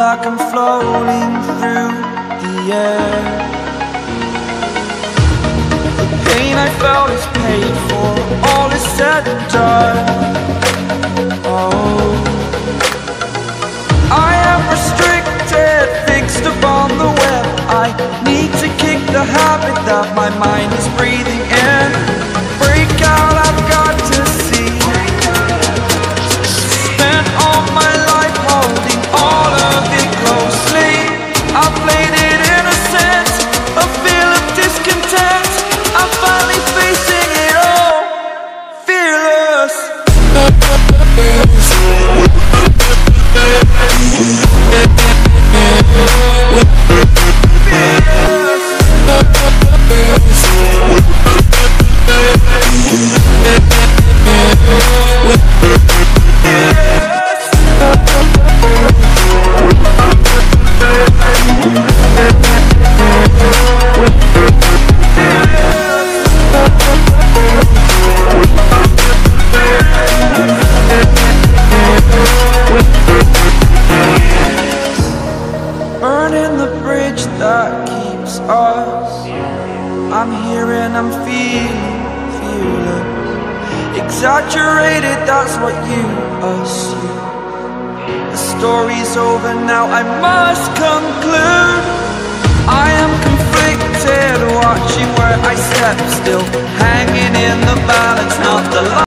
like I'm floating through the air. The pain I felt is paid for, all is said and done. Oh, I am restricted, fixed upon the web. I need to kick the habit that my mind is breathing in. Break out, I've got to see. Spent all my life holding all of it closely. I played it innocent, a feel of discontent. I'm finally facing it all, fearless. Burning the bridge that keeps us. I'm here and I'm feeling fearless. Exaggerated, that's what you assume. The story's over now, I must conclude. I am conflicted, watching where I step, still hanging in the balance, not the line.